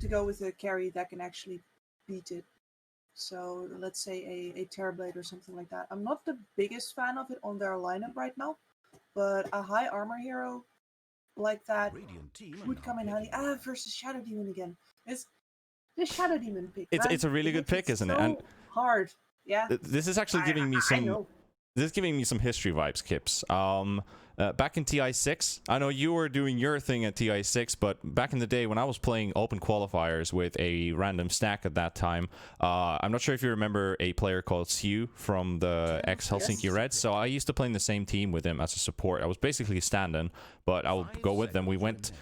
to go with a carry that can actually beat it. So let's say a Terrorblade or something like that. I'm not the biggest fan of it on their lineup right now, but a high armor hero like that would come in handy. Versus Shadow Demon again. It's the Shadow Demon pick. It's a really good pick, isn't it? And hard. Yeah. This is actually giving me some. I know. This is giving me some history vibes, Kips. Back in TI6, I know you were doing your thing at TI6, but back in the day when I was playing open qualifiers with a random stack at that time, I'm not sure if you remember a player called Siu from the ex-Helsinki Reds. So I used to play in the same team with him as a support. I was basically a stand-in, but I would go with them. We went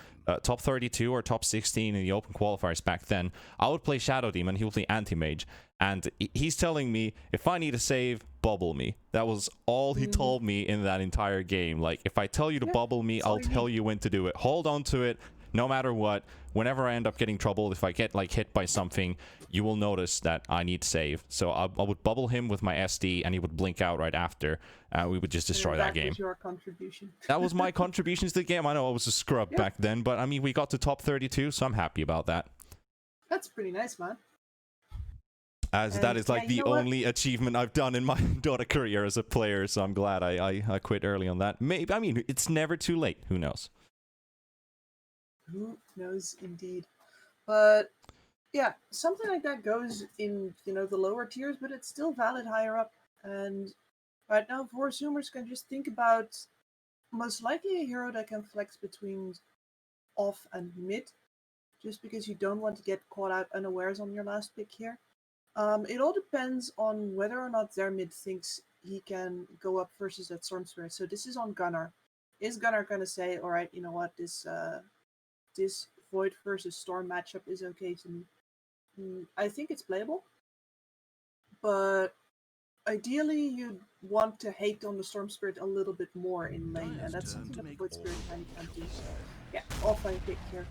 top 32 or top 16 in the open qualifiers back then. I would play Shadow Demon, he would play Anti-Mage, and he's telling me, if I need a save, bubble me. That was all he told me in that entire game. Like, if I tell you to bubble me, I'll tell you when to do it. Hold on to it, no matter what. Whenever I end up getting trouble, if I get like hit by something, you will notice that I need save. So I would bubble him with my SD, and he would blink out right after. We would just destroy that game. That was your contribution. That was my contribution to the game. I know I was a scrub back then, but I mean, we got to top 32, so I'm happy about that. That's pretty nice, man. As that is like the only achievement I've done in my Dota career as a player, so I'm glad I quit early on that. Maybe, I mean, it's never too late. Who knows? Who knows, indeed. But yeah, something like that goes in, the lower tiers, but it's still valid higher up. And right now, 4Zoomers can just think about most likely a hero that can flex between off and mid, just because you don't want to get caught out unawares on your last pick here. It all depends on whether or not their mid thinks he can go up versus that Storm Spirit. So this is on Gunnar. Is Gunnar going to say, all right, you know what, this Void versus Storm matchup is okay to me? I think it's playable, but ideally you'd want to hate on the Storm Spirit a little bit more in lane, and that's something that the Void Spirit kind of can't do. Yeah, offline pick here.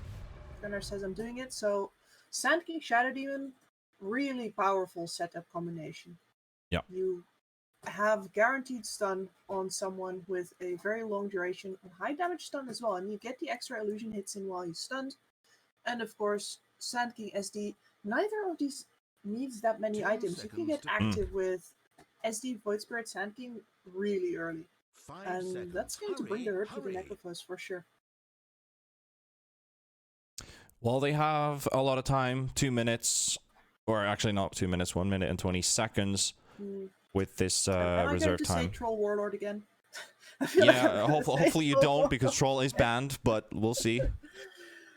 Gunnar says I'm doing it, so Sand King, Shadow Demon, really powerful setup combination. Yeah. You have guaranteed stun on someone with a very long duration and high damage stun as well, and you get the extra illusion hits in while he's stunned. And of course, Sand King SD, neither of these needs that many items. You can get active with SD, Void Spirit, Sand King really early. And that's going to bring the hurt to the Necrophos for sure. Well, they have a lot of time, 2 minutes, or actually not 2 minutes, 1 minute and 20 seconds with this reserve time. Say Troll Warlord again? Yeah, hopefully you don't, because Troll is banned, but we'll see.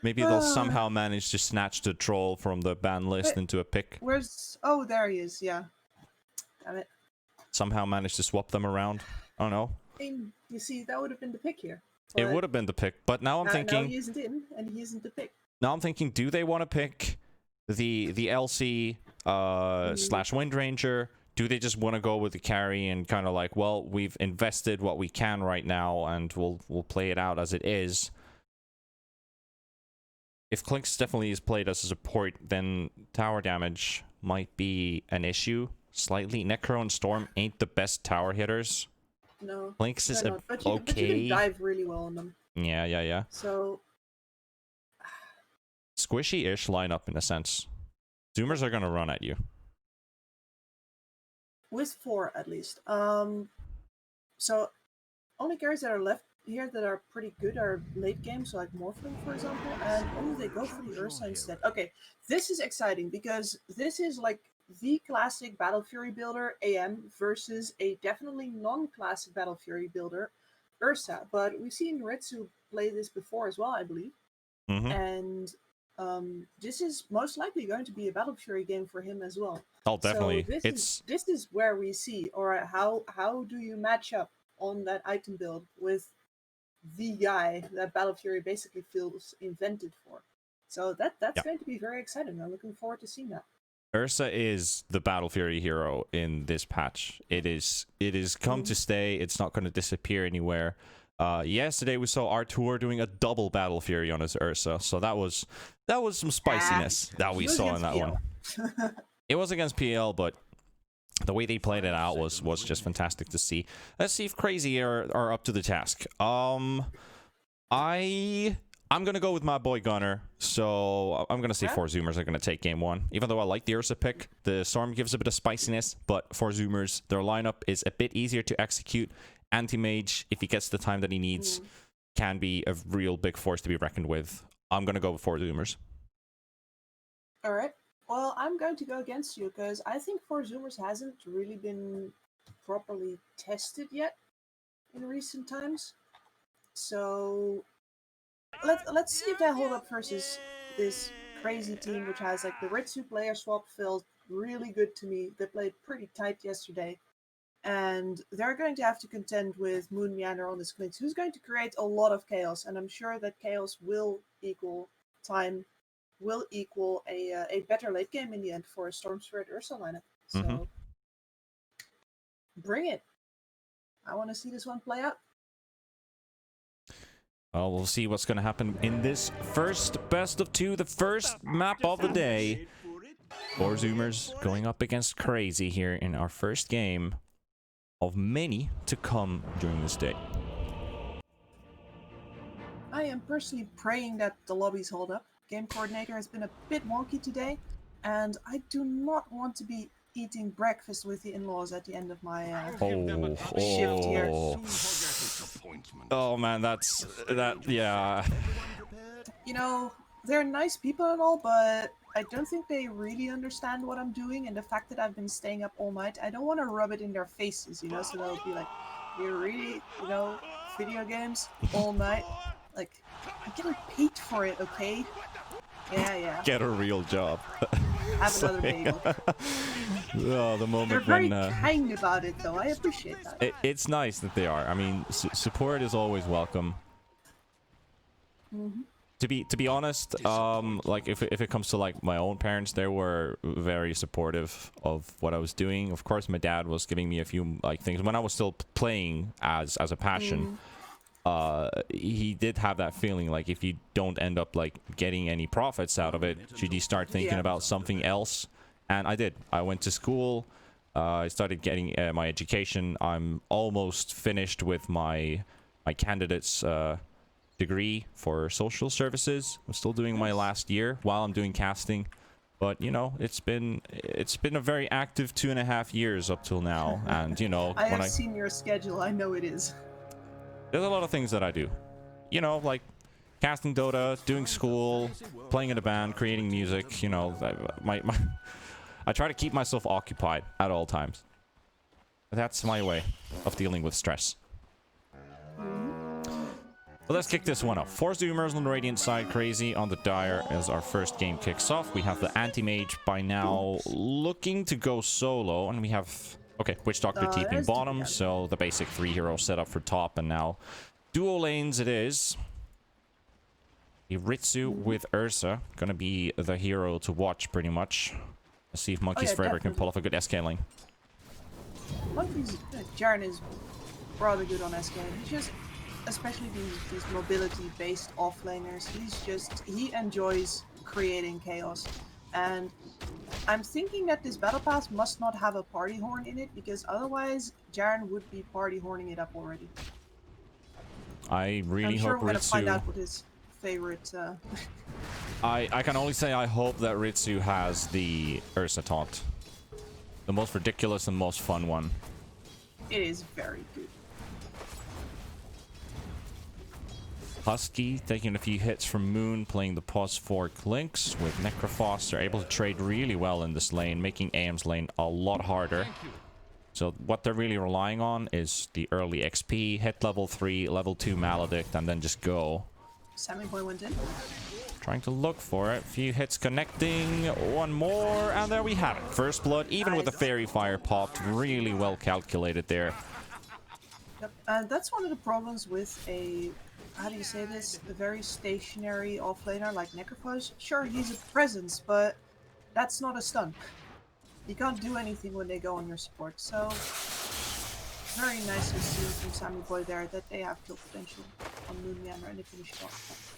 Maybe they'll somehow manage to snatch the Troll from the ban list into a pick. Oh, there he is, yeah. Damn it. Somehow manage to swap them around. I don't know. You see, that would have been the pick here. It would have been the pick, but now I'm thinking... Now he isn't in, and he isn't the pick. Now I'm thinking, do they want to pick the LC slash Wind Ranger? Do they just want to go with the carry and kind of like, well, we've invested what we can right now, and we'll play it out as it is? If Clinks definitely is played as a support, then tower damage might be an issue slightly. Necro and Storm ain't the best tower hitters. No. Clinks is okay. But you can dive really well on them. Yeah. So... squishy-ish lineup in a sense. Zoomers are going to run at you. With 4 at least. So only carries that are left here that are pretty good are late game, so like Morphling, for example, and they go for the Ursa instead. Okay, this is exciting because this is like the classic Battle Fury builder AM versus a definitely non-classic Battle Fury builder Ursa. But we've seen Ritsu play this before as well, I believe, and this is most likely going to be a Battle Fury game for him as well. Oh, definitely. So this is where we see, or how do you match up on that item build with the guy that Battle Fury basically feels invented for. So that's going to be very exciting. I'm looking forward to seeing that. Ursa is the Battle Fury hero in this patch. It is come to stay. It's not going to disappear anywhere. Yesterday we saw Artur doing a double Battle Fury on his Ursa, so that was some spiciness that we saw in that one. It was against PL, but the way they played it out was just fantastic to see. Let's see if Crazy are up to the task. I I'm going to go with my boy Gunner. So I'm going to say Okay. 4Zoomers are going to take game one. Even though I like the Ursa pick, the Storm gives a bit of spiciness. But 4Zoomers, their lineup is a bit easier to execute. Anti-Mage, if he gets the time that he needs, can be a real big force to be reckoned with. I'm going to go with 4Zoomers. All right. Well, I'm going to go against you because I think 4Zoomers hasn't really been properly tested yet in recent times. So let's see if they hold up versus this crazy team, which has like the Ritsu player swap felt really good to me. They played pretty tight yesterday, and they're going to have to contend with Moon Meander on this Clix, who's going to create a lot of chaos. And I'm sure that chaos will equal time, will equal a better late game in the end for a Storm Spirit Ursa lineup. So bring it. I want to see this one play out. Well, we'll see what's going to happen in this first best of two, the first map of the day. 4Zoomers going up against Crazy here in our first game of many to come during this day. I am personally praying that the lobbies hold up. Game coordinator has been a bit wonky today, and I do not want to be eating breakfast with the in-laws at the end of my shift here. Oh man, yeah. You know, they're nice people and all, but I don't think they really understand what I'm doing, and the fact that I've been staying up all night, I don't want to rub it in their faces, you know, so they'll be like, you're really, video games all night? Like, I'm getting paid for it, okay? Yeah. Get a real job. Have another bagel. Oh, the moment They're very when kind about it, though. I appreciate that. it's nice that they are. I mean, support is always welcome. To be honest, like if it comes to like my own parents, they were very supportive of what I was doing. Of course, my dad was giving me a few like things when I was still playing as a passion. He did have that feeling like if you don't end up like getting any profits out of it, should you start thinking about something else? And I did. I went to school. I started getting my education. I'm almost finished with my candidate's degree for social services. I'm still doing my last year while I'm doing casting. But you know, it's been a very active 2.5 years up till now. And you know, I have seen your schedule. I know it is. There's a lot of things that I do. You know, like casting Dota, doing school, playing in a band, creating music. You know, I try to keep myself occupied at all times. That's my way of dealing with stress. But let's kick this one off. 4Zoomers on the Radiant side, Crazy on the Dire as our first game kicks off. We have the Anti-Mage by now looking to go solo, and we have... Okay, Witch Doctor TPing bottom, so the basic 3-hero setup for top, and now duo lanes it is. A Ritsu with Ursa, gonna be the hero to watch pretty much. Let's see if Monkeys Forever can pull off a good SK lane. Jaren is rather good on SK. He's just, especially these mobility-based offlaners, he enjoys creating chaos. And I'm thinking that this battle pass must not have a party horn in it, because otherwise Jaren would be party horning it up already. I really I'm hope sure we're gonna find Ritsu... out what his favorite... I can only say I hope that Ritsu has the Ursa taunt. The most ridiculous and most fun one. It is very good. Husky taking a few hits from Moon, playing the pause fork links with Necrophos. They're able to trade really well in this lane, making AM's lane a lot harder. So what they're really relying on is the early XP, hit level 3, level 2 Maledict, and then just go. Sammy Boy went in. Trying to look for it. Few hits connecting. One more, and there we have it. First blood, even with the Fairy Fire popped. Really well calculated there. Yep, and that's one of the problems with a... How do you say this? A very stationary offlaner like Necrophos. Sure, he's a presence, but that's not a stun. You can't do anything when they go on your support. So, very nice to see from Sammy Boy there that they have kill potential on Moon Meander and they finish it off.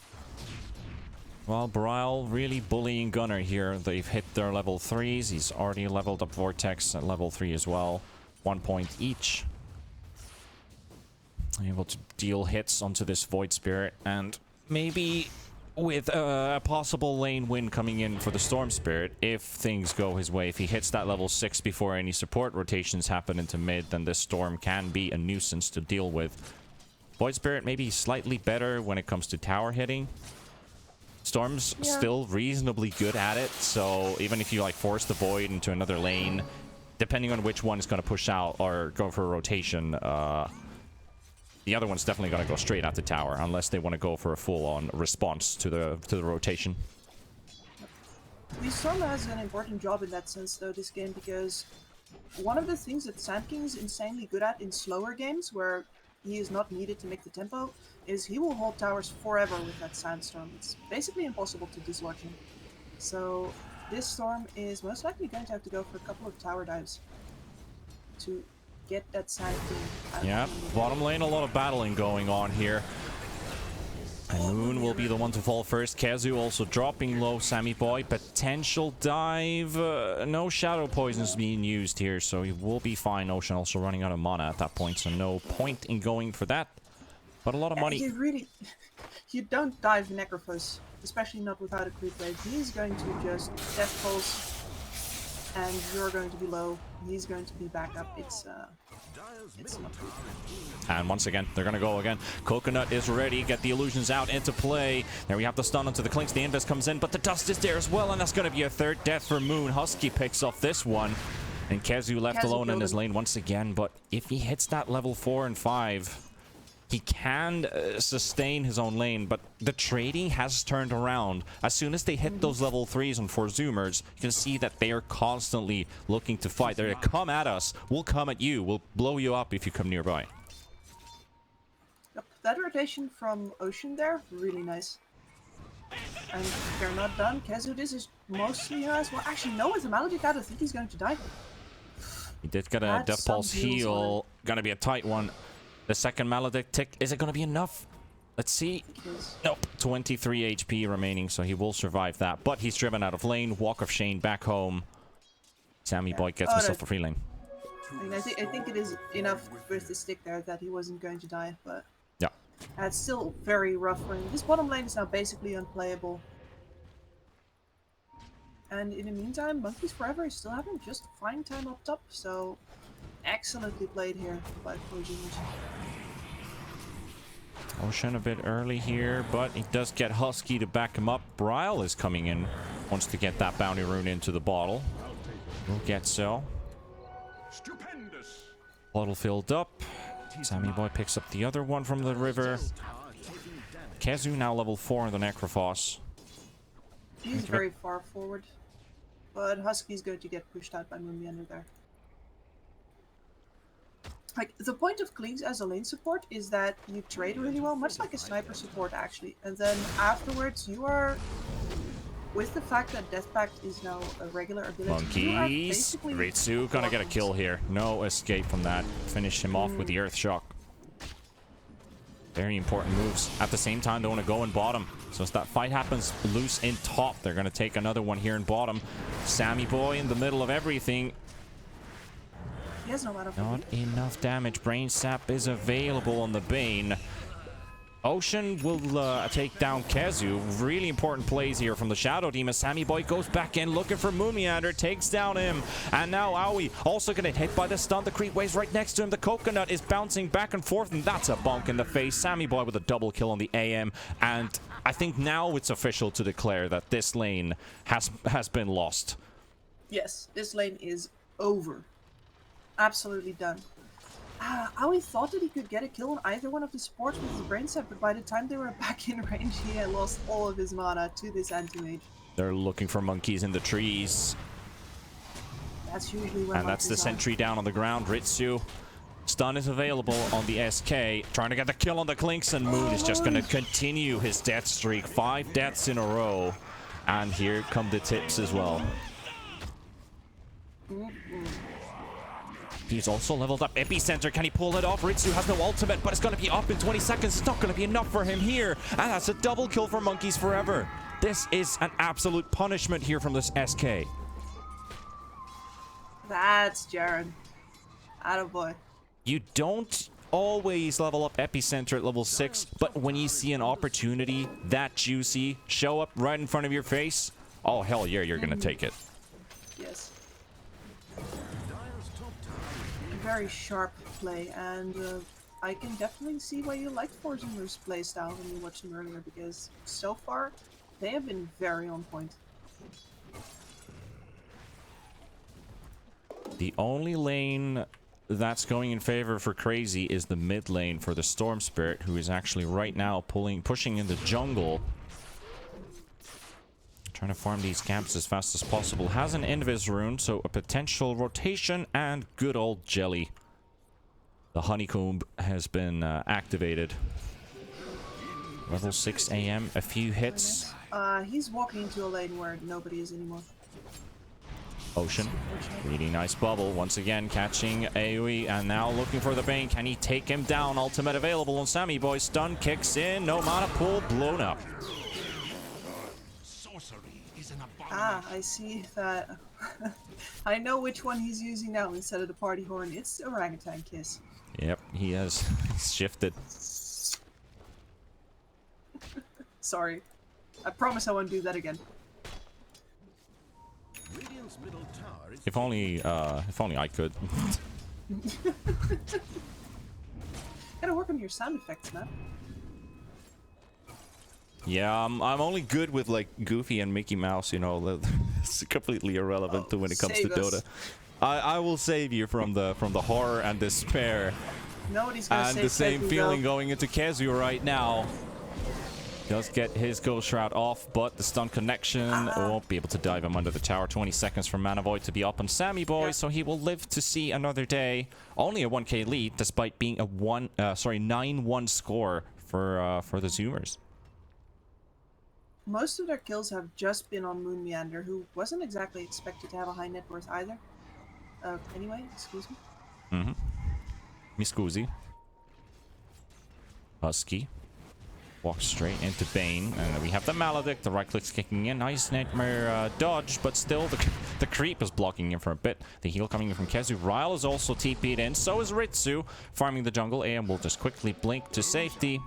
Well, Brile really bullying Gunner here. They've hit their level 3s. He's already leveled up Vortex at level 3 as well. 1 point each. Able to deal hits onto this Void Spirit, and maybe with a possible lane win coming in for the Storm Spirit, if things go his way, if he hits that level 6 before any support rotations happen into mid, then this Storm can be a nuisance to deal with. Void Spirit maybe slightly better when it comes to tower hitting. Storm's still reasonably good at it, so even if you like force the Void into another lane, depending on which one is going to push out or go for a rotation, the other one's definitely going to go straight at the tower, unless they want to go for a full-on response to the rotation. The Storm has an important job in that sense, though, this game, because one of the things that Sand King is insanely good at in slower games, where he is not needed to make the tempo, is he will hold towers forever with that Sandstorm. It's basically impossible to dislodge him. So this Storm is most likely going to have to go for a couple of tower dives to get that Sand King out. Yeah, bottom lane, a lot of battling going on here. And Moon will be the one to fall first. KheZu also dropping low. Sammy Boy, potential dive. No shadow poisons being used here, so he will be fine. Ocean also running out of mana at that point, so no point in going for that. But a lot of money. You don't dive Necrophos, especially not without a creep wave. He's going to just Death Pulse, and you're going to be low. He's going to be back up. It's not good. And once again, they're going to go again. Coconut is ready. Get the illusions out into play. There we have the stun onto the Clinks. The Invis comes in, but the dust is there as well, and that's going to be a third death for Moon. Husky picks off this one. And KheZu left alone in his lane once again, but if he hits that level 4 and 5, he can sustain his own lane, but the trading has turned around. As soon as they hit those level 3s on 4Zoomers, you can see that they are constantly looking to fight. They're to come at us. We'll come at you. We'll blow you up if you come nearby. Yep, that rotation from Ocean there, really nice. And they're not done. KheZu, this is mostly hers. Well, actually, no, with the Maledict out, I think he's going to die. He did get a Death Pulse heal. Gonna be a tight one. The second Maledict tick, is it going to be enough? Let's see. Nope. 23 HP remaining, so he will survive that. But he's driven out of lane. Walk of Shame back home. Sammy Boy gets himself a free lane. I mean, I think it is enough with the stick there that he wasn't going to die, but yeah, it's still very rough for him. This bottom lane is now basically unplayable. And in the meantime, Monkeys Forever is still having just a fine time up top, so excellently played here by 4Zoomers. Ocean a bit early here, but he does get Husky to back him up. Bryle is coming in, wants to get that bounty rune into the bottle. Will get so. Bottle filled up. Sammy Boy picks up the other one from the river. KheZu now level 4 in the Necrophos. He's very far forward, but Husky's going to get pushed out by Moonby under there. Like, the point of Cleans as a lane support is that you trade really well, much like a sniper support actually, and then afterwards you are, with the fact that Death Pact is now a regular ability, Monkeys! Ritsu gonna get a kill here. No escape from that. Finish him off with the Earth Shock. Very important moves. At the same time, they want to go in bottom. So as that fight happens loose in top, they're going to take another one here in bottom. Sammy Boy in the middle of everything. He has no mana for Not enough damage. Brain Sap is available on the Bane. Ocean will take down KheZu. Really important plays here from the Shadow Demon. Sammy Boy goes back in looking for Moon Meander, takes down him. And now Aoi also going to hit by the stun. The creep wave's right next to him. The Coconut is bouncing back and forth, and that's a bonk in the face. Sammy Boy with a double kill on the AM. And I think now it's official to declare that this lane has been lost. Yes, this lane is over. Absolutely done. Aoi thought that he could get a kill on either one of the supports with his brain set, but by the time they were back in range, he had lost all of his mana to this anti-mage. They're looking for monkeys in the trees. That's usually when. And that's the sentry down on the ground. Ritsu. Stun is available on the SK. Trying to get the kill on the Clinks, and Moon is just going to continue his death streak. 5 deaths in a row. And here come the tips as well. He's also leveled up Epicenter. Can he pull it off? Ritsu has no ultimate, but it's going to be up in 20 seconds. It's not going to be enough for him here. And that's a double kill for Monkeys Forever. This is an absolute punishment here from this SK. That's Jaren. Attaboy. You don't always level up Epicenter at level 6, but when you see an opportunity that juicy show up right in front of your face, oh hell yeah, you're gonna take it. Yes. A very sharp play, and I can definitely see why you liked 4Zoomers' playstyle when you watched them earlier, because so far they have been very on point. The only lane that's going in favor for Crazy is the mid lane for the Storm Spirit, who is actually right now pushing in the jungle. Trying to farm these camps as fast as possible. Has an Invis rune, so a potential rotation and good old jelly. The honeycomb has been activated. Level 6 AM, a few hits. He's walking into a lane where nobody is anymore. Ocean, really nice bubble. Once again, catching AoE and now looking for the Bane. Can he take him down? Ultimate available on Sammy Boy. Stun kicks in. No mana pool blown up. I see that. I know which one he's using now instead of the party horn. It's Orangutan Kiss. Yep, he has shifted. Sorry. I promise I won't do that again. If only I could. Gotta work on your sound effects, man. Yeah, I'm only good with like Goofy and Mickey Mouse, you know. It's completely irrelevant to when it comes to Dota. I will save you from the horror and despair. Nobody's gonna and the same feeling going into Kazu right now. Does get his Ghost Shroud off, but the stun connection won't be able to dive him under the tower. 20 seconds for Mana Void to be up on Sammy Boy, so he will live to see another day. Only a 1k lead, despite being a 9-1 score for the Zoomers. Most of their kills have just been on Moon Meander, who wasn't exactly expected to have a high net worth either. Anyway, excuse me. Mi scusi. Husky. Walks straight into Bane, and we have the Maledict. The right click's kicking in. Nice Nightmare dodge, but still the creep is blocking him for a bit. The heal coming in from Kezu. Ryle is also TP'd in. So is Ritsu, farming the jungle. AM will just quickly blink to safety.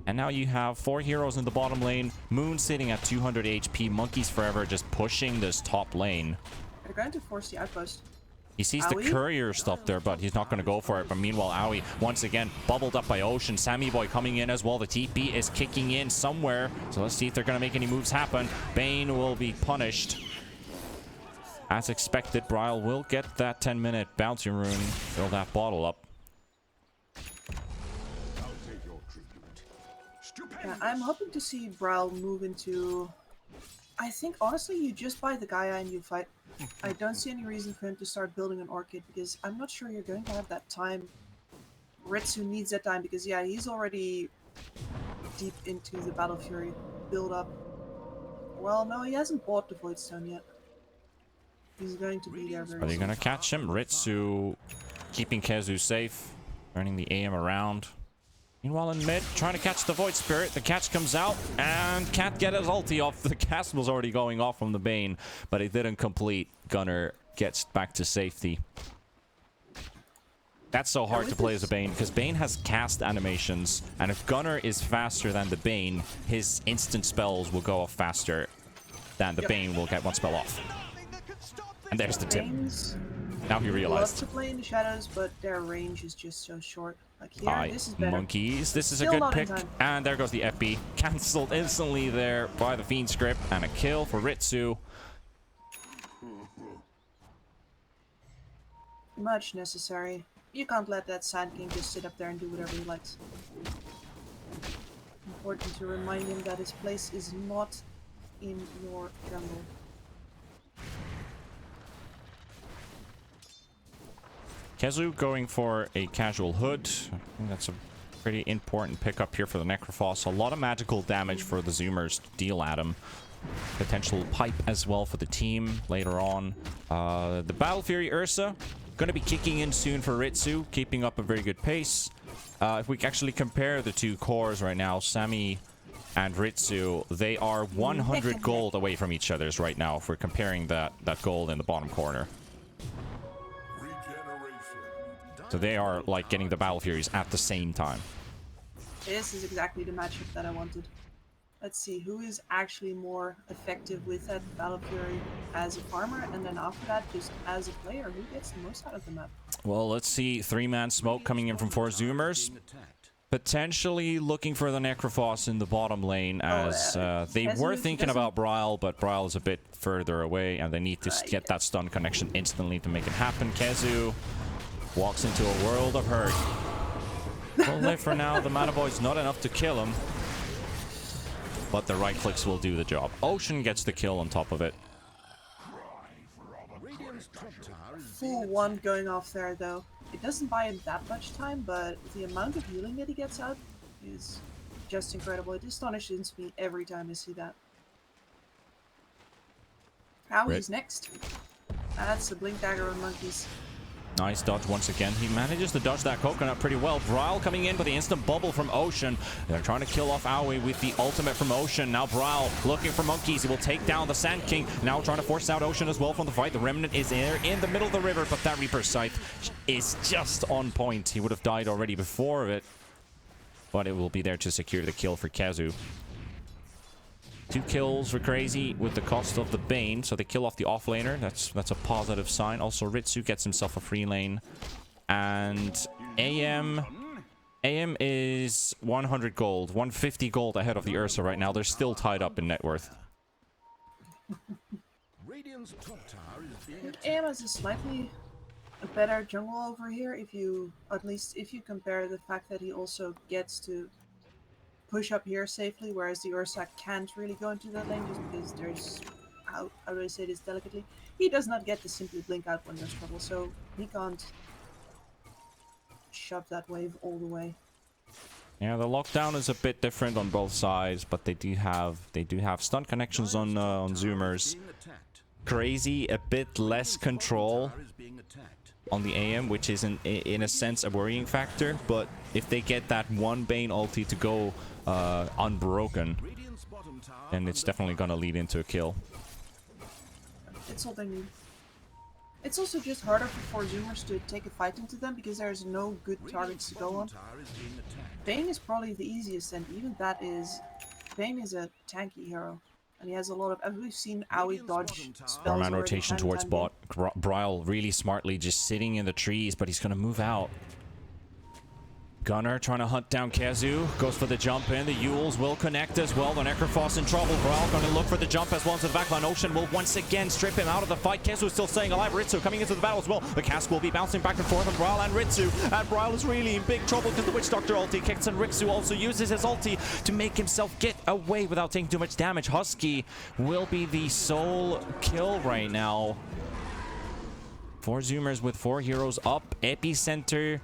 And now you have 4 heroes in the bottom lane. Moon sitting at 200 HP. Monkeys Forever just pushing this top lane. They're going to force the outpost. He sees the courier stuff there, but he's not going to go for it. But meanwhile, Aoi, once again, bubbled up by Ocean. Sammy Boy coming in as well. The TP is kicking in somewhere. So let's see if they're going to make any moves happen. Bane will be punished. As expected, Bryle will get that 10-minute bounty rune. Fill that bottle up. Yeah, I'm hoping to see Bryle move into... I think, honestly, you just buy the Gaia and you fight. I don't see any reason for him to start building an Orchid, because I'm not sure you're going to have that time. Ritsu needs that time, because, yeah, he's already deep into the Battle Fury build-up. Well, no, he hasn't bought the Voidstone yet. He's going to be there very soon. Are they going to catch him? Ritsu keeping Kezu safe, turning the AM around. Meanwhile in mid, trying to catch the Void Spirit. The catch comes out and can't get his ulti off. The cast was already going off from the Bane, but it didn't complete. Gunner gets back to safety. That's so hard to play as a Bane, because Bane has cast animations, and if Gunner is faster than the Bane, his instant spells will go off faster than the Bane will get one spell off. And there's the tip. Now he realized. Love to play in the shadows, but their range is just so short. Like here, this is better. Monkeys. This is Still a good pick. in time. And there goes the epi. Cancelled instantly there by the Fiend script. And a kill for Ritsu. Much necessary. You can't let that Sand King just sit up there and do whatever he likes. Important to remind him that his place is not in your jungle. Kezu going for a casual hood. I think that's a pretty important pickup here for the Necrophos. A lot of magical damage for the Zoomers to deal at him. Potential pipe as well for the team later on. The Battle Fury Ursa going to be kicking in soon for Ritsu, keeping up a very good pace. If we actually compare the two cores right now, Sammy and Ritsu, they are 100 gold away from each other's right now if we're comparing that gold in the bottom corner. So they are like getting the Battle Furies at the same time. This is exactly the matchup that I wanted. Let's see, who is actually more effective with that Battle Fury as a farmer, and then after that, just as a player, who gets the most out of the map? Well, let's see. 3-man smoke coming in from 4Zoomers. Potentially looking for the Necrophos in the bottom lane, as they were thinking about Bryle, but Bryle is a bit further away, and they need to get that stun connection instantly to make it happen. KheZu walks into a world of hurt. Will live for now. The Mana Boy's not enough to kill him, but the right clicks will do the job. Ocean gets the kill on top of it. Full one going off there, though. It doesn't buy him that much time, but the amount of healing that he gets out is just incredible. It astonishes me every time I see that. Howie's next. That's a blink dagger on monkeys. Nice dodge once again. He manages to dodge that coconut pretty well. Bryle coming in with the instant bubble from Ocean. They're trying to kill off Aoi with the ultimate from Ocean. Now Bryle looking for monkeys. He will take down the Sand King. Now trying to force out Ocean as well from the fight. The Remnant is there in the middle of the river, but that Reaper Scythe is just on point. He would have died already before it, but it will be there to secure the kill for KheZu. 2 kills for Crazy with the cost of the Bane, so they kill off the offlaner. That's a positive sign. Also, Ritsu gets himself a free lane, and AM is 100 gold, 150 gold ahead of the Ursa right now. They're still tied up in net worth. AM has a slightly better jungle over here, at least if you compare the fact that he also gets to push up here safely, whereas the Ursa can't really go into that lane just because there's, how do I say this delicately? He does not get to simply blink out when there's trouble, so he can't shove that wave all the way. Yeah, the lockdown is a bit different on both sides, but they do have stun connections on Zoomers. Crazy, a bit less control on the AM, which is in a sense a worrying factor, but if they get that one Bane ulti to go unbroken, then it's definitely gonna lead into a kill. It's all they need. It's also just harder for 4Zoomers to take a fight into them because there's no good targets to go on. Bane is probably the easiest, and even that is... Bane is a tanky hero. And he has a lot of... We've seen Aoi dodge spells. 4-man rotation towards bot. Bryle really smartly just sitting in the trees, but he's going to move out. Gunnar trying to hunt down KheZu. Goes for the jump in. The Yules will connect as well. The Necrophos in trouble. Bryle going to look for the jump as well into the backline. Ocean will once again strip him out of the fight. KheZu is still staying alive. Ritsu coming into the battle as well. The cast will be bouncing back and forth on Bryle and Ritsu. And Bryle is really in big trouble because the Witch Doctor ulti kicks, and Ritsu also uses his ulti to make himself get away without taking too much damage. Husky will be the sole kill right now. 4Zoomers with 4 heroes up. Epicenter.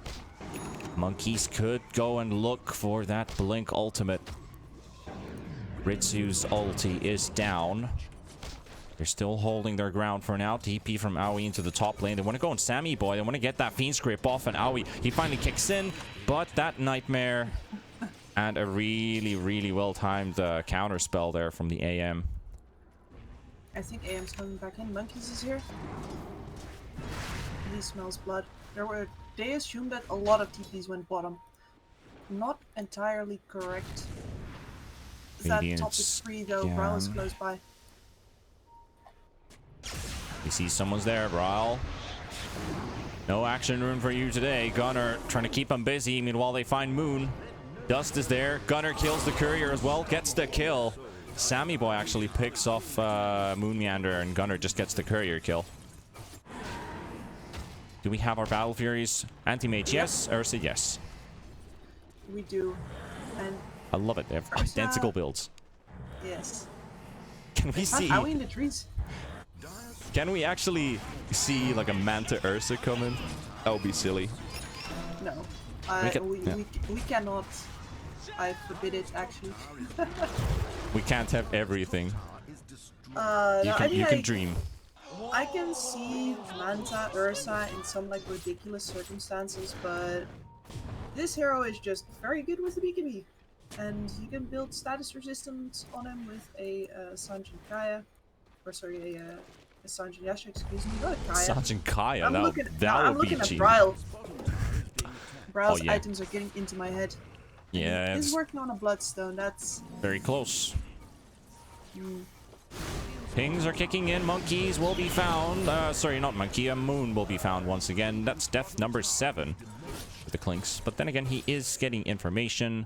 Monkeys could go and look for that blink ultimate. Ritsu's ulti is down. They're still holding their ground for now. TP from Aoi into the top lane. They want to go on Sammy Boy. They want to get that Fiend Script off, and Aoi, he finally kicks in, but that Nightmare and a really, really well-timed counter spell there from the AM. I think AM's coming back in. Monkeys is here. He smells blood. They assumed that a lot of TPs went bottom. Not entirely correct. That top is free though. Yeah. Bryle is close by. You see someone's there, Bryle. No action room for you today. Gunnar trying to keep them busy. Meanwhile, they find Moon. Dust is there. Gunnar kills the courier as well. Gets the kill. Sammy Boy actually picks off Moon Meander, and Gunnar just gets the courier kill. Do we have our Battle Furies? Anti-Mage, yes. Ursa, yes. We do. And I love it. They have identical builds. Yes. Can we see... Aoi in the trees. Can we actually see like a Manta Ursa coming? That would be silly. No. We cannot. I forbid it, actually. We can't have everything. You can dream. I can see Manta Ursa in some like ridiculous circumstances, but this hero is just very good with the BKB. And you can build status resistance on him with a Sanjin Kaya. Or sorry, a Sanjin Yasha, excuse me, not a Kaya. Sanjin Kaya, I'm that looking would be at cheap. Bryle. Brow's yeah. items are getting into my head. Yeah, He's it's working on a bloodstone. That's very close. Pings are kicking in. Monkeys will be found. Sorry, not monkey. A moon will be found once again. That's death number 7 with the clinks. But then again, he is getting information.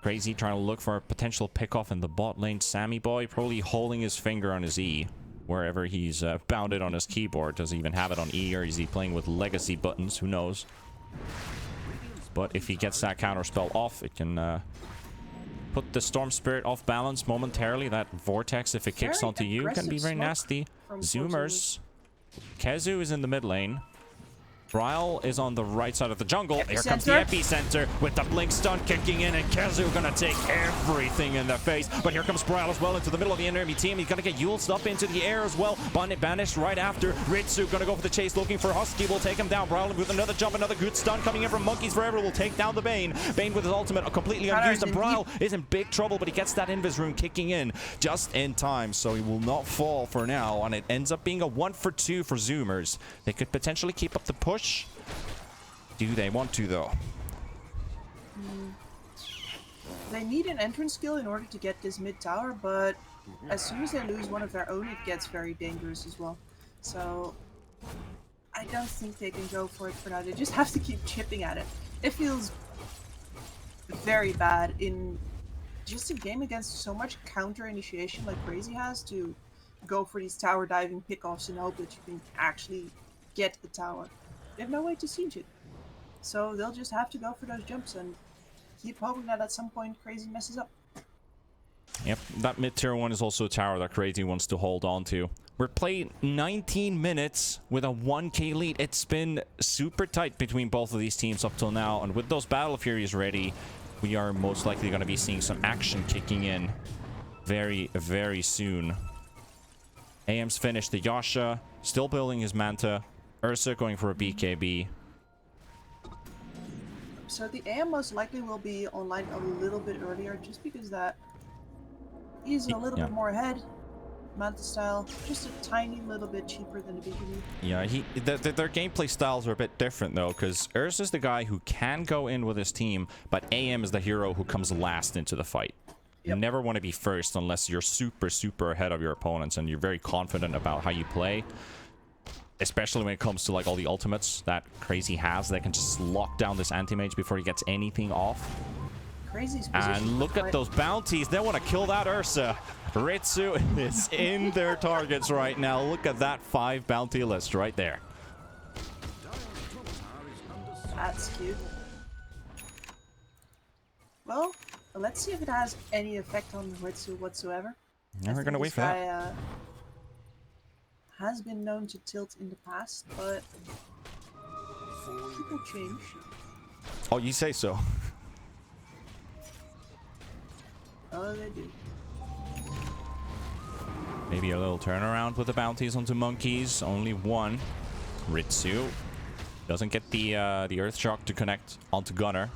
Crazy trying to look for a potential pickoff in the bot lane. Sammy boy probably holding his finger on his E wherever he's bound it on his keyboard. Does he even have it on E, or is he playing with legacy buttons? Who knows? But if he gets that counter spell off, it can put the Storm Spirit off balance momentarily. That Vortex, if it kicks onto you, can be very nasty. Zoomers. Kezu is in the mid lane. Bryle is on the right side of the jungle. Here comes the epicenter with the blink stun kicking in, and Kezu gonna take everything in the face. But here comes Bryle as well into the middle of the enemy team. He's gonna get Yuled up into the air as well. Banished right after. Ritsu gonna go for the chase, looking for Husky. Will take him down. Bryle with another jump, another good stun coming in from Monkeys Forever. Will take down the Bane. Bane with his ultimate completely unused, and Bryle is in big trouble, but he gets that Invis rune kicking in just in time, so he will not fall for now, and it ends up being a 1-for-2 for Zoomers. They could potentially keep up the push. Do they want to, though? They need an entrance skill in order to get this mid tower, but as soon as they lose one of their own, it gets very dangerous as well. So I don't think they can go for it for now. They just have to keep chipping at it. It feels very bad in just a game against so much counter initiation like Crazy has, to go for these tower diving pickoffs and hope that you can actually get the tower. They have no way to siege it. So they'll just have to go for those jumps and keep hoping that at some point Crazy messes up. Yep, that mid-tier one is also a tower that Crazy wants to hold on to. We're playing 19 minutes with a 1k lead. It's been super tight between both of these teams up till now, and with those Battle Furies ready, we are most likely going to be seeing some action kicking in very, very soon. AM's finished the Yasha, still building his Manta. Ursa going for a BKB. So the AM most likely will be online a little bit earlier, just because that he's a little bit more ahead. Manta style, just a tiny little bit cheaper than the BKB. Yeah, their gameplay styles are a bit different though, because Ursa's the guy who can go in with his team, but AM is the hero who comes last into the fight. You never want to be first unless you're super, super ahead of your opponents and you're very confident about how you play. Especially when it comes to like all the ultimates that Crazy has, they can just lock down this anti-mage before he gets anything off. Crazy's and look at those bounties. They want to kill that Ursa. Ritsu is in their targets right now. Look at that 5 bounty list right there. That's cute. Well, let's see if it has any effect on Ritsu whatsoever. Yeah, we're gonna wait for that. Has been known to tilt in the past, but people change. Oh, you say so. Oh, they do. Maybe a little turnaround with the bounties onto Monkeys. Only one. Ritsu doesn't get the Earth Shock to connect onto Gunner.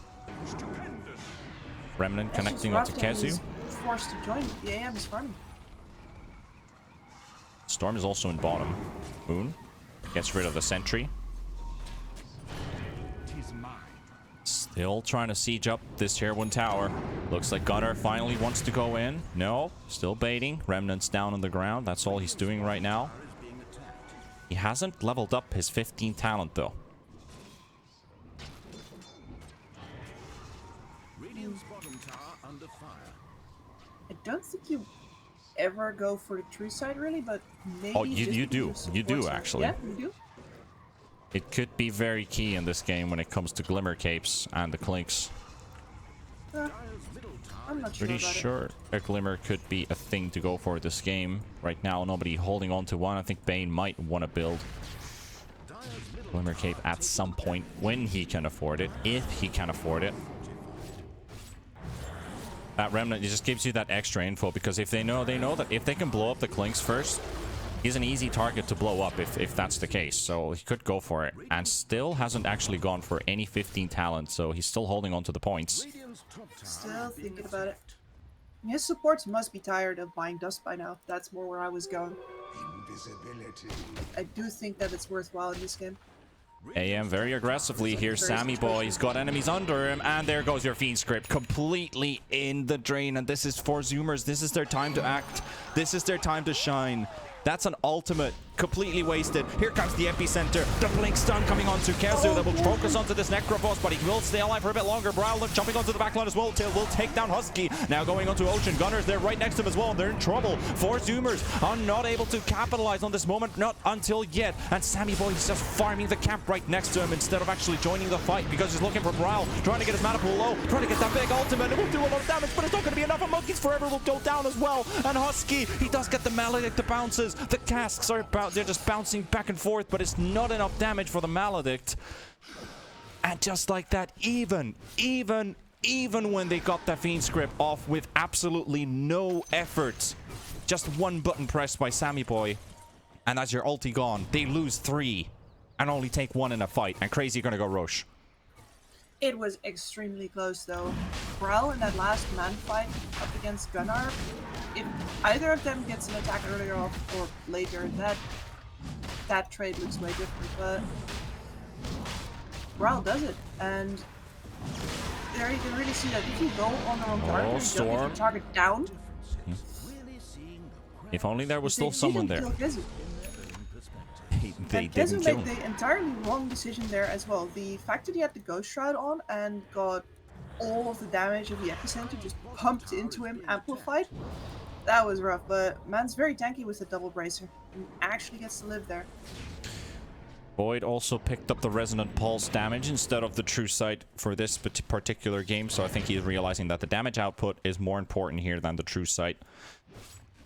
Remnant connecting onto Kezu. Forced to join. The AM is farming. Storm is also in bottom. Moon gets rid of the sentry. Still trying to siege up this tier 1 tower. Looks like Gunner finally wants to go in. No, still baiting. Remnant's down on the ground. That's all he's doing right now. He hasn't leveled up his 15 talent though. I don't think you ever go for the true side really, but maybe. Oh, you do actually. Yeah, you do. It could be very key in this game when it comes to Glimmer Capes and the Clinks. I'm not sure. Pretty sure a Glimmer could be a thing to go for this game. Right now, nobody holding on to one. I think Bane might want to build Glimmer Cape at some point when he can afford it, if he can afford it. That Remnant, it just gives you that extra info, because if they know that if they can blow up the Clinks first, he's an easy target to blow up if that's the case. So he could go for it, and still hasn't actually gone for any 15 talent, so he's still holding on to the points. Still thinking about it. His supports must be tired of buying dust by now. That's more where I was going. I do think that it's worthwhile in this game. AM very aggressively here. Sammy Boy, he's got enemies under him, and there goes your Fiend script completely in the drain. And this is 4Zoomers. This is their time to act. This is their time to shine. That's an ultimate completely wasted. Here comes the epicenter. The blink stun coming onto Kezu that will focus onto this Necroboss, but he will stay alive for a bit longer. Brow jumping onto the backline as well. Tail will take down Husky. Now going onto Ocean Gunners. They're right next to him as well. They're in trouble. 4Zoomers are not able to capitalize on this moment. Not until yet. And Sammy Boy is just farming the camp right next to him instead of actually joining the fight because he's looking for Brow. Trying to get his mana pool low. Trying to get that big ultimate. It will do a lot of damage, but it's not going to be enough. And Monkeys Forever will go down as well. And Husky, he does get the Maledict to bounces. The casks are they're just bouncing back and forth, but it's not enough damage for the Maledict. And just like that, even when they got that Fiend script off with absolutely no effort, just one button pressed by Sammy Boy, and as your ulti gone, they lose 3 and only take 1 in a fight, and Crazy gonna go Roche. It was extremely close though. Brow in that last man fight up against Gunnar, if either of them gets an attack earlier or later, that trade looks way different, but Brow does it, and there you can really see that if you go on the wrong target, you don't get the target down. If only there was still someone there. They didn't kill him. Made the entirely wrong decision there as well. The fact that he had the Ghost Shroud on and got all of the damage of the epicenter just pumped into him, amplified, that was rough. But man's very tanky with the double bracer and actually gets to live there. Boyd also picked up the Resonant Pulse damage instead of the True Sight for this particular game, so I think he's realizing that the damage output is more important here than the True Sight,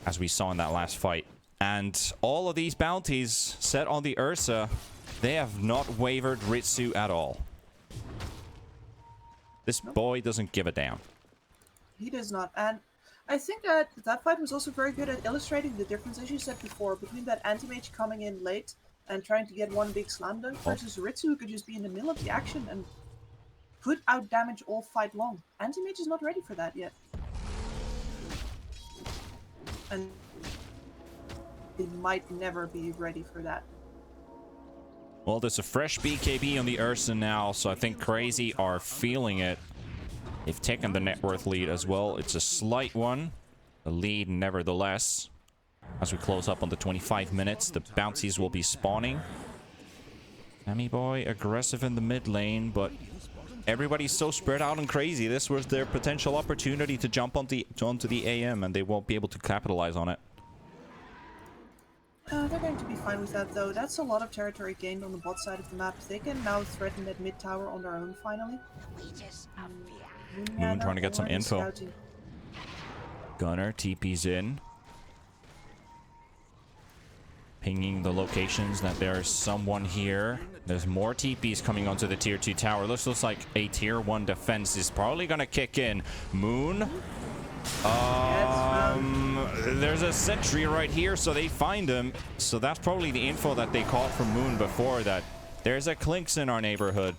as we saw in that last fight. And all of these bounties set on the Ursa, they have not wavered Ritsu at all. This boy doesn't give a damn. He does not. And I think that that fight was also very good at illustrating the difference, as you said before, between that anti-mage coming in late and trying to get one big slam dunk versus Ritsu, who could just be in the middle of the action and put out damage all fight long. Anti-mage is not ready for that yet. And they might never be ready for that. Well, there's a fresh BKB on the Ursa now, so I think Crazy are feeling it. They've taken the net worth lead as well. It's a slight one. A lead nevertheless. As we close up on the 25 minutes, the bounties will be spawning. Sammy Boy aggressive in the mid lane, but everybody's so spread out and Crazy. This was their potential opportunity to jump onto the AM, and they won't be able to capitalize on it. They're going to be fine with that, though. That's a lot of territory gained on the bot side of the map. They can now threaten that mid tower on their own, finally. Moon trying to get some info. Scouting. Gunner TP's in. Pinging the locations that there's someone here. There's more TPs coming onto the tier 2 tower. This looks like a tier 1 defense is probably going to kick in. Moon. There's a sentry right here, so they find him. So that's probably the info that they caught from Moon before, that there's a Clinks in our neighborhood.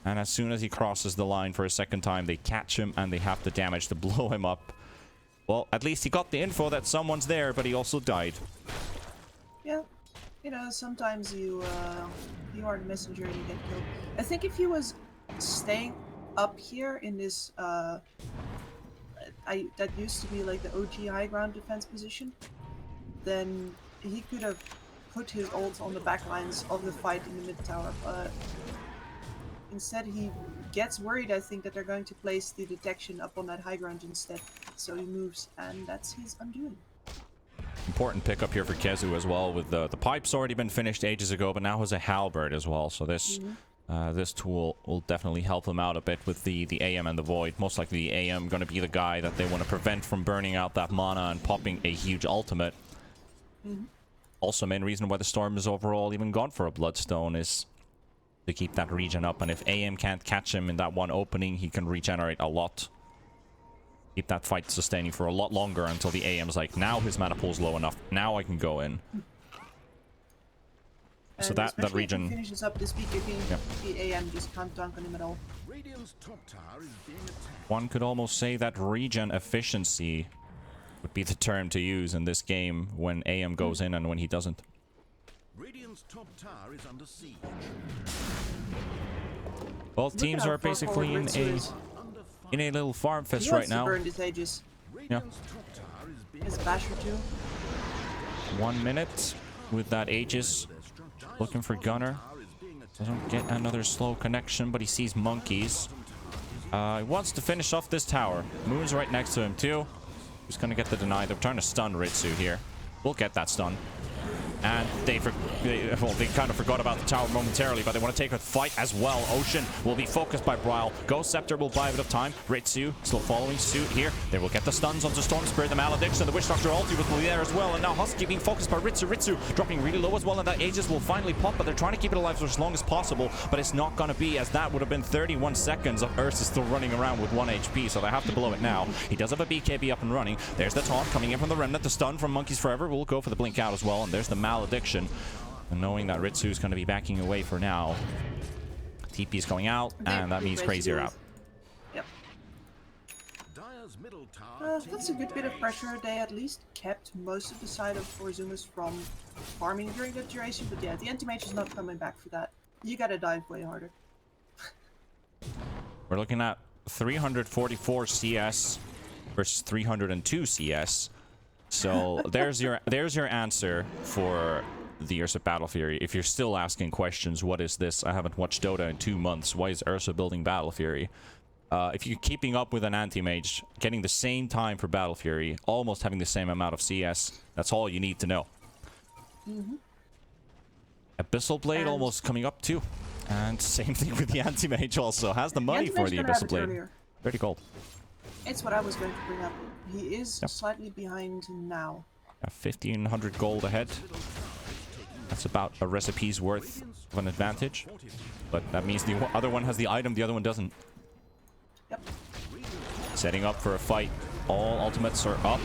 And as soon as he crosses the line for a second time, they catch him and they have the damage to blow him up. Well, at least he got the info that someone's there, but he also died. Yeah, you know, sometimes you are the messenger and you get killed. I think if he was staying up here in this that used to be like the OG high ground defense position, then he could have put his ult on the back lines of the fight in the mid tower, but instead he gets worried, I think, that they're going to place the detection up on that high ground instead, so he moves, and that's his undoing. Important pickup here for Kezu as well, with the pipe's already been finished ages ago, but now has a halberd as well, so this this tool will definitely help them out a bit with the AM and the Void. Most likely the AM going to be the guy that they want to prevent from burning out that mana and popping a huge ultimate. Also, main reason why the Storm is overall even gone for a Bloodstone is to keep that regen up, and if AM can't catch him in that one opening, he can regenerate a lot. Keep that fight sustaining for a lot longer until the AM's like, now his mana pool's low enough, now I can go in. So that regen finishes up this BKB, the AM just can't dunk on him at all. One could almost say that regen efficiency would be the term to use in this game when AM goes in and when he doesn't. Radiant's top tower is under siege. Both teams are basically in a little farm fest right now. Burn his ages. Yeah. His basher too. 1 minute with that Aegis. Looking for Gunner. Doesn't get another slow connection, but he sees monkeys. He wants to finish off this tower. Moon's right next to him too. He's gonna get the deny. They're trying to stun Ritsu here. We'll get that stun. And they kind of forgot about the tower momentarily, but they want to take a fight as well. Ocean will be focused by Brawl. Ghost Scepter will buy a bit of time. Ritsu still following suit here. They will get the stuns onto Storm Spirit, the Malediction, the Witch Doctor ulti will be there as well. And now Husky being focused by Ritsu. Ritsu dropping really low as well, and that Aegis will finally pop, but they're trying to keep it alive for as long as possible. But it's not going to be, as that would have been 31 seconds of Ursa still running around with 1 HP, so they have to blow it now. He does have a BKB up and running. There's the taunt coming in from the Remnant. The stun from Monkeys Forever will go for the blink out as well, and there's the Malediction. And knowing that Ritsu is going to be backing away for now. TP is going out, and that means Crazy are out. Yep. That's a good bit of pressure. They at least kept most of the side of 4Zoomers from farming during that duration. But yeah, the anti-mage is not coming back for that. You gotta dive way harder. We're looking at 344 CS versus 302 CS. So there's your answer for the Ursa Battle Fury. If you're still asking questions, what is this? I haven't watched Dota in 2 months. Why is Ursa building Battle Fury? If you're keeping up with an anti-mage, getting the same time for Battle Fury, almost having the same amount of CS, that's all you need to know. Abyssal Blade almost coming up too. And same thing with the anti-mage also. Has the money for the Abyssal Blade. Pretty cold. It's what I was going to bring up. He is slightly behind now. 1,500 gold ahead. That's about a recipe's worth of an advantage. But that means the other one has the item, the other one doesn't. Yep. Setting up for a fight. All ultimates are up.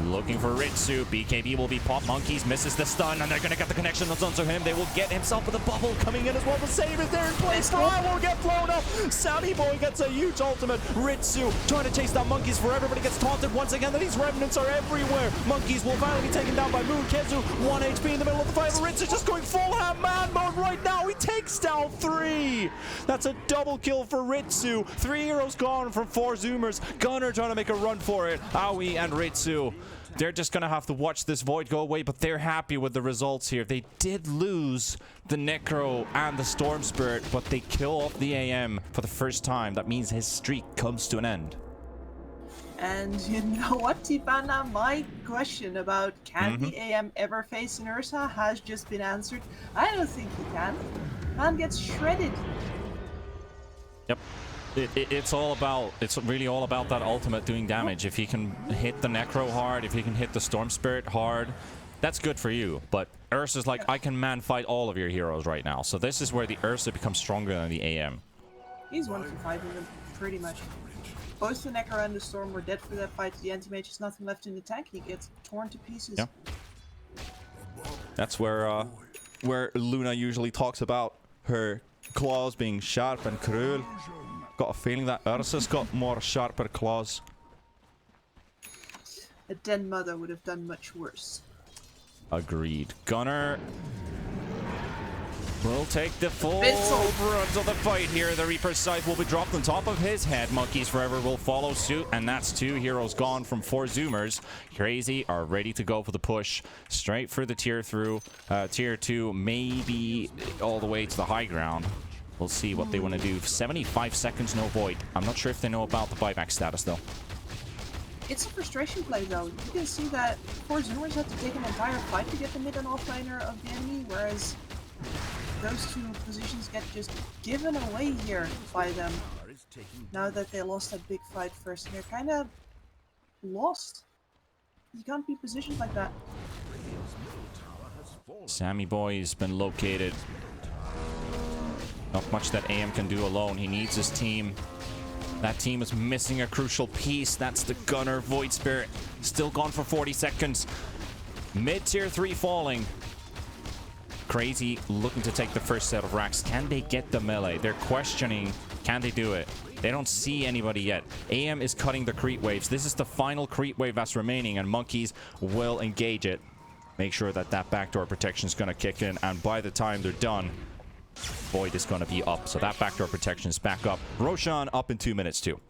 Looking for Ritsu. BKB will be pop. Monkeys misses the stun, and they're going to get the connection that's onto him. They will get himself with a bubble coming in as well. The save is there in place. Fire will get blown up. Sammy Boy gets a huge ultimate. Ritsu trying to chase down Monkeys Forever, but he gets taunted once again. These remnants are everywhere. Monkeys will finally be taken down by Moon. Kezu, 1 HP in the middle of the fight. Ritsu just going full ham man mode right now. He takes down 3. That's a double kill for Ritsu. 3 heroes gone from 4Zoomers. Gunner trying to make a run for it. Aoi and Ritsu. They're just going to have to watch this void go away, but they're happy with the results here. They did lose the Necro and the Storm Spirit, but they kill off the AM for the first time. That means his streak comes to an end. And you know what, Tibana? My question about can the AM ever face an Ursa has just been answered. I don't think he can. Man gets shredded. Yep. It's really all about that ultimate doing damage. If he can hit the Necro hard, if he can hit the Storm Spirit hard, that's good for you. But Ursa's like, I can man fight all of your heroes right now. So this is where the Ursa becomes stronger than the AM. He's 1 for 5 of them, pretty much. Both the Necro and the Storm were dead for that fight. The anti-mage has nothing left in the tank. He gets torn to pieces. Yeah. That's where Luna usually talks about her claws being sharp and cruel. Got a feeling that Ursa's got more sharper claws. A Den Mother would have done much worse. Agreed. Gunner will take the full brunt of the fight here. The Reaper's Scythe will be dropped on top of his head. Monkeys Forever will follow suit, and that's 2 heroes gone from 4Zoomers. Crazy are ready to go for the push. Straight for the tier 2, maybe all the way to the high ground. We'll see what they want to do. 75 seconds, no void. I'm not sure if they know about the buyback status, though. It's a frustration play, though. You can see that 4Zoomers had to take an entire fight to get the mid and offlaner of the enemy, whereas those 2 positions get just given away here by them. Now that they lost that big fight first, and they're kind of lost. You can't be positioned like that. Sammy Boy's been located. Not much that AM can do alone. He needs his team. That team is missing a crucial piece. That's the Gunner Void Spirit. Still gone for 40 seconds. Mid tier 3 falling. Crazy looking to take the first set of racks. Can they get the melee? They're questioning, can they do it? They don't see anybody yet. AM is cutting the creep waves. This is the final creep wave that's remaining, and Monkeys will engage it. make sure that that backdoor protection is going to kick in, and by the time they're done, Void is going to be up. So that backdoor protection is back up. Roshan up in 2 minutes too.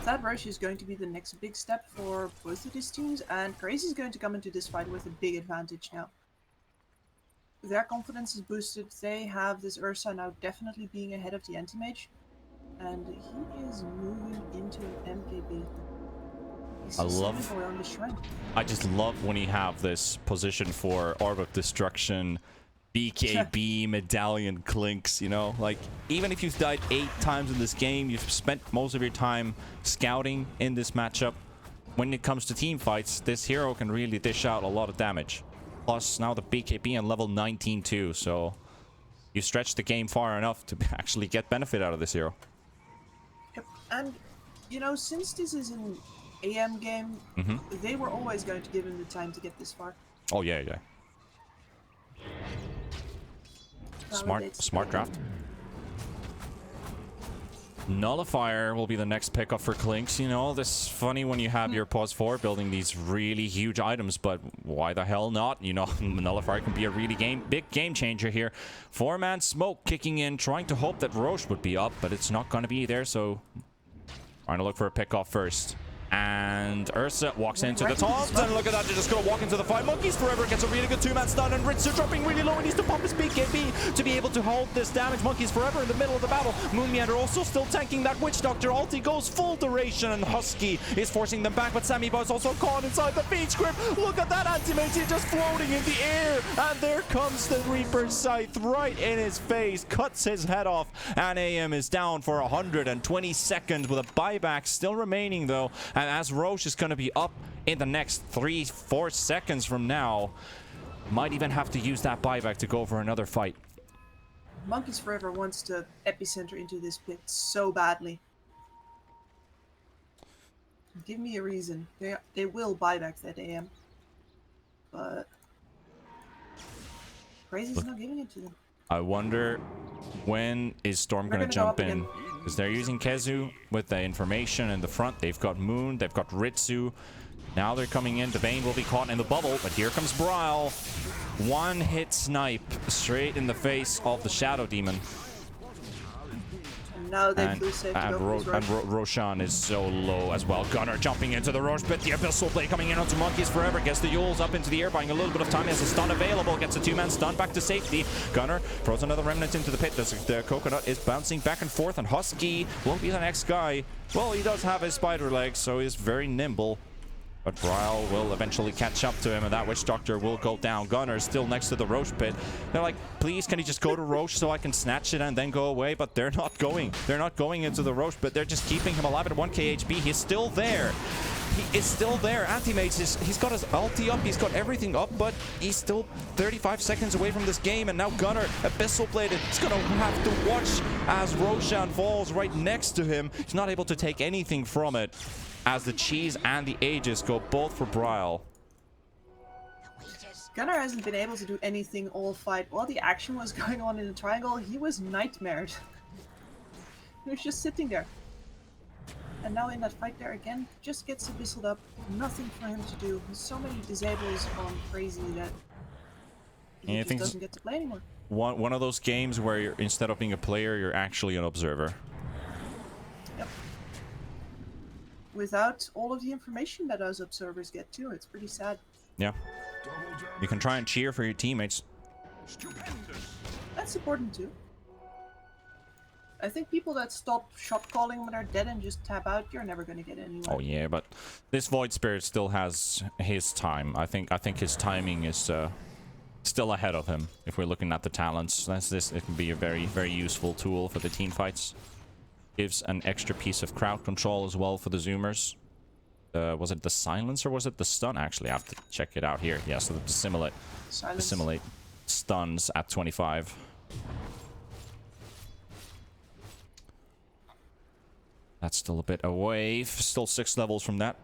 That rush is going to be the next big step for both of these teams, and Crazy is going to come into this fight with a big advantage now. Their confidence is boosted. They have this Ursa now definitely being ahead of the anti-mage, and he is moving into an MKB. I just love when you have this position for Orb of Destruction, BKB, Medallion, Clinks, you know? Like, even if you've died 8 times in this game, you've spent most of your time scouting in this matchup. When it comes to team fights, this hero can really dish out a lot of damage. Plus, now the BKB on level 19 too, so you stretch the game far enough to actually get benefit out of this hero. Yep, and, you know, since this is an AM game, they were always going to give him the time to get this far. Oh, yeah, yeah. Smart draft. Nullifier will be the next pickup for Clinks. You know, this funny when you have your pause 4 building these really huge items, but why the hell not? You know, Nullifier can be a really big game changer here. 4-man smoke kicking in, trying to hope that Roche would be up, but it's not going to be there, so trying to look for a pickoff first. And Ursa walks into the top, and look at that, they're just gonna walk into the fight. Monkeys Forever gets a really good 2-man stun, and Ritsu dropping really low. He needs to pump his BKB to be able to hold this damage. Monkeys Forever in the middle of the battle. Moonmeander also still tanking that Witch Doctor. Ulti goes full duration, and Husky is forcing them back, but Sammy Boy is also caught inside the Phoenix Grip. Look at that anti-mage, he's just floating in the air, and there comes the Reaper Scythe right in his face, cuts his head off, and AM is down for 120 seconds with a buyback still remaining though. And as Roche is going to be up in the next 3-4 seconds from now, might even have to use that buyback to go for another fight. Monkeys Forever wants to epicenter into this pit so badly. Give me a reason. They will buy back that AM. But Crazy's not giving it to them. I wonder when is Storm going to jump in. Because they're using Kezu with the information in the front. They've got Moon, they've got Ritsu. Now they're coming in. Devane will be caught in the bubble, but here comes Braille. One hit snipe straight in the face of the Shadow Demon. Now they feel safe to go for his Roshan is so low as well. Gunner jumping into the Roche pit. The Abyssal Blade coming in onto Monkeys Forever. Gets the Yules up into the air, buying a little bit of time. He has a stun available. Gets a 2-man stun back to safety. Gunner throws another remnant into the pit. The Coconut is bouncing back and forth, and Husky will be the next guy. Well, he does have his spider legs, so he's very nimble. But Braille will eventually catch up to him, and that Witch Doctor will go down. Gunner is still next to the Roche pit. They're like, please, can you just go to Roche so I can snatch it and then go away? But they're not going. They're not going into the Roche pit. They're just keeping him alive at 1k HP. He's still there. He is still there. Anti-Mage, he's got his ulti up. He's got everything up, but he's still 35 seconds away from this game. And now Gunner, Abyssal Bladed, is going to have to watch as Roshan falls right next to him. He's not able to take anything from it, as the Cheese and the Aegis go both for Braille. Gunner hasn't been able to do anything all fight. While the action was going on in the triangle, he was nightmared. He was just sitting there. And now in that fight there again, just gets abyssaled up. Nothing for him to do. There's so many disables on Crazy that he just doesn't get to play anymore. One of those games where you're, instead of being a player, you're actually an observer. Yep. Without all of the information that us observers get too, it's pretty sad. Yeah. You can try and cheer for your teammates. That's important too. I think people that stop shot calling when they're dead and just tap out, you're never going to get anywhere. Oh yeah, but this Void Spirit still has his time. I think his timing is still ahead of him. If we're looking at the talents, it can be a very, very useful tool for the team fights. Gives an extra piece of crowd control as well for the Zoomers. Was it the silence or was it the stun? Actually, I have to check it out here. Yeah, so the dissimulate stuns at 25. That's still a bit away. Still 6 levels from that.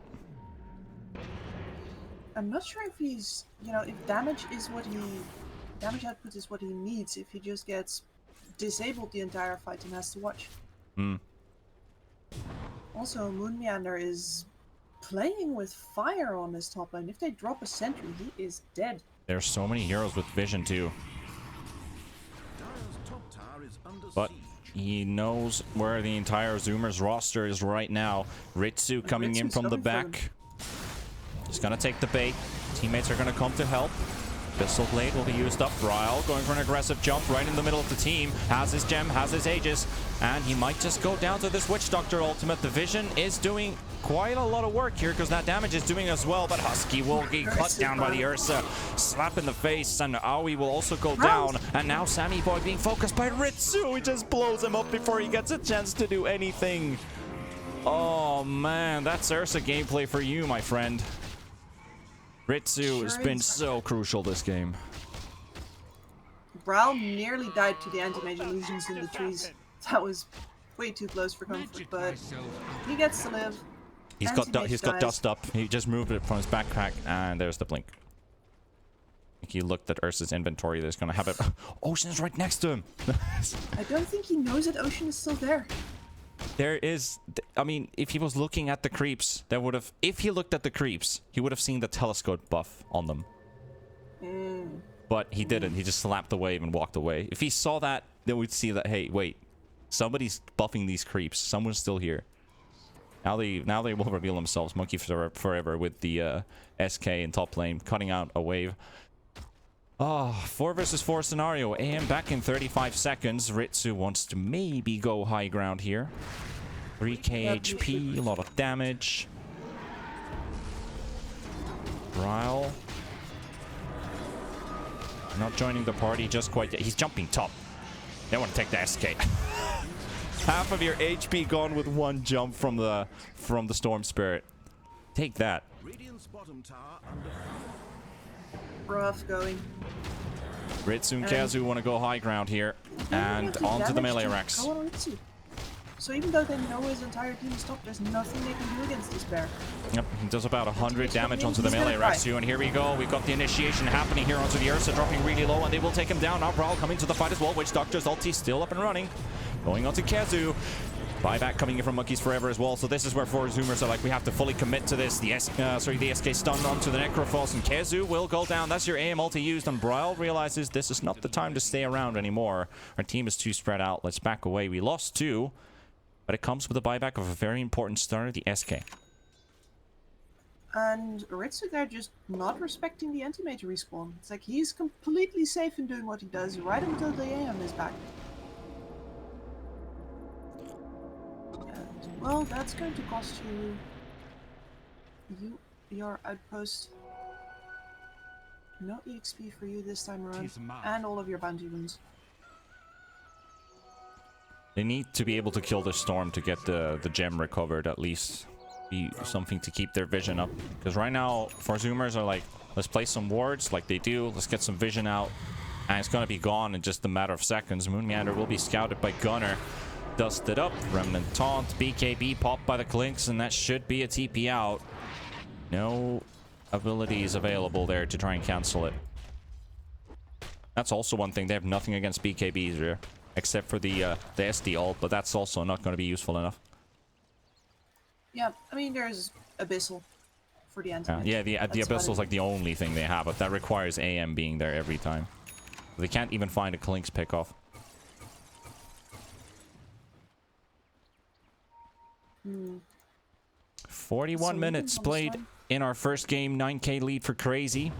I'm not sure if he's, you know, if damage output is what he needs. If he just gets disabled the entire fight and has to watch. Hmm. Also, Moon Meander is playing with fire on his top lane. If they drop a sentry, he is dead. There's so many heroes with vision too. Dire's top tower is under But siege. he knows where the entire Zoomers roster is right now. Ritsu coming in Ritsu's from the coming for them. back. He's gonna take the bait. Teammates are gonna come to help. Pistol Blade will be used up. Ryle going for an aggressive jump right in the middle of the team. Has his gem, has his Aegis, and he might just go down to this Witch Doctor ultimate. The vision is doing quite a lot of work here because that damage is doing as well, but Husky will get cut down by the Ursa. Slap in the face, and Aoi will also go down. And now Sammy Boy being focused by Ritsu. He just blows him up before he gets a chance to do anything. Oh man, that's Ursa gameplay for you, my friend. Ritsu has been so crucial this game. Brawl nearly died to the anti-mage illusions in the trees. That was way too close for comfort, but he gets to live. He's got dust up. He just moved it from his backpack, and there's the blink. I think he looked at Ursa's inventory. There's gonna have it. Ocean's right next to him. I don't think he knows that Ocean is still there. There is, I mean, if he was looking at the creeps, there would have. If he looked at the creeps, he would have seen the telescope buff on them. But he didn't. He just slapped the wave and walked away. If he saw that, then we'd see that. Hey, wait, somebody's buffing these creeps. Someone's still here. Now they will reveal themselves. Monkey forever with the SK in top lane, cutting out a wave. Oh, 4 versus 4 scenario. AM back in 35 seconds. Ritsu wants to maybe go high ground here. 3k HP, a lot of damage. Ryle. Not joining the party just quite yet. He's jumping top. They want to take the SK. Half of your HP gone with one jump from the Storm Spirit. Take that. Radiant's bottom tower under Rough going. Ritsu and Kazu want to go high ground here. And onto the melee racks. Go on Ritsu. So even though they know his entire team is top, there's nothing they can do against this bear. Yep, he does about 100 damage onto the melee racks too. And here we go. We've got the initiation happening here onto the Ursa, dropping really low, and they will take him down. Now Brawl coming to the fight as well. Witch Doctor's ulti still up and running. Going on to Kazu. Buyback coming in from Monkeys Forever as well. So this is where 4Zoomers are like, we have to fully commit to this. The SK stun onto the Necrophos, and Kazu will go down. That's your AM ulti used, and Brawl realizes this is not the time to stay around anymore. Our team is too spread out. Let's back away. We lost 2, but it comes with a buyback of a very important starter, the SK. And Ritsu there just not respecting the anti-mage respawn. It's like he's completely safe in doing what he does right until the AM is back. Well, that's going to cost you your outpost. No EXP for you this time around, and all of your bounty wounds. They need to be able to kill the storm to get the gem recovered, at least. Be something to keep their vision up. Because right now, 4Zoomers are like, let's play some wards like they do. Let's get some vision out. And it's going to be gone in just a matter of seconds. Moon Meander will be scouted by Gunner. Dusted up. Remnant Taunt. BKB popped by the Clinks, and that should be a TP out. No abilities available there to try and cancel it. That's also one thing. They have nothing against BKBs here, except for the SD ult, but that's also not going to be useful enough. Yeah, I mean, there's Abyssal for the anti-mage. Yeah, the Abyssal is like the only thing they have, but that requires AM being there every time. They can't even find a Clinks pickoff. 41 minutes played in our first game. 9k lead for Crazy.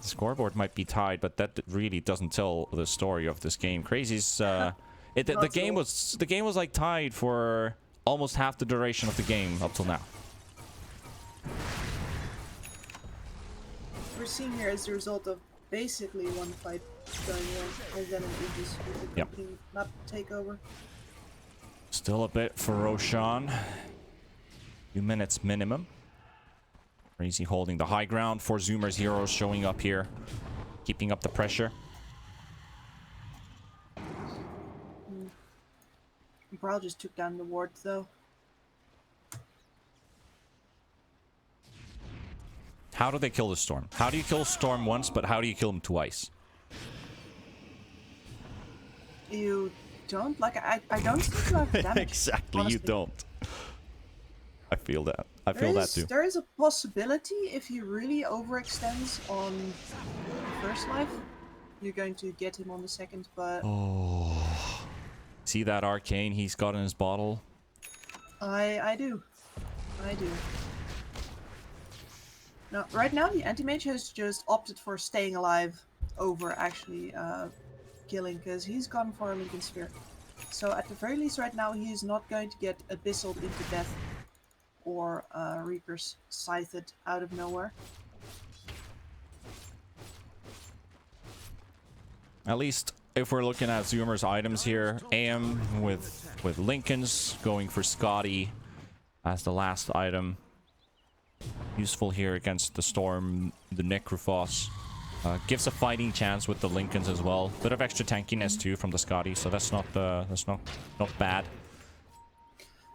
The scoreboard might be tied, but that really doesn't tell the story of this game. Crazy's the game was like tied for almost half the duration of the game up till now. We're seeing here as a result of basically one fight going on, and then an Aegis with the company map takeover. Still a bit for Roshan. 2 minutes minimum. Crazy holding the high ground. 4Zoomers heroes showing up here, keeping up the pressure. Brawl just took down the wards though. How do they kill the Storm? How do you kill Storm once, but how do you kill him twice? You don't? Like, I don't think you have damage. Exactly, honestly. you don't. I feel that. I feel that too. There is a possibility if he really overextends on the first life, you're going to get him on the second, but... Oh. See that arcane he's got in his bottle? I do. Now, right now, the anti-mage has just opted for staying alive over actually killing, because he's gone for a Lincoln Sphere. So at the very least right now, he is not going to get abyssal into death or Reaper's scythed out of nowhere. At least if we're looking at Zoomer's items here, AM with Lincoln's going for Scotty as the last item. Useful here against the Storm, the Necrophos. Gives a fighting chance with the Lincolns as well. Bit of extra tankiness too from the Scotty, so that's not bad.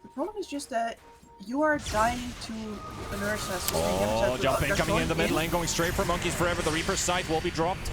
The problem is just that you are dying to an Ursa. So oh, jumping, coming in the mid lane, going straight for Monkeys Forever. The Reaper's Sight will be dropped.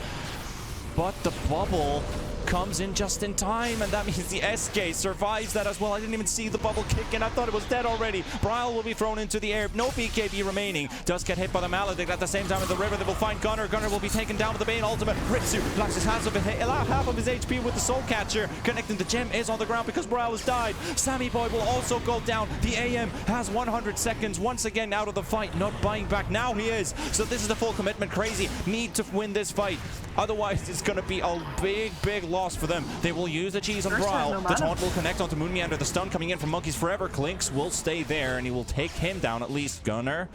But the bubble comes in just in time, and that means the SK survives that as well. I didn't even see the bubble kick in. I thought it was dead already. Bryle will be thrown into the air. No BKB remaining. Does get hit by the Maledict at the same time in the river. They will find Gunner. Gunner will be taken down with the Bane ultimate. Ritsu blocks his half of his HP with the Soul Catcher. Connecting the gem is on the ground because Bryle has died. Sammy Boy will also go down. The AM has 100 seconds once again out of the fight. Not buying back. Now he is. So this is the full commitment. Crazy. Need to win this fight. Otherwise, it's going to be a big loss for them. They will use the cheese on Bryle. The taunt will connect onto Moonmeander. The stun coming in from Monkeys Forever. Clinks will stay there, and he will take him down at least. Gunner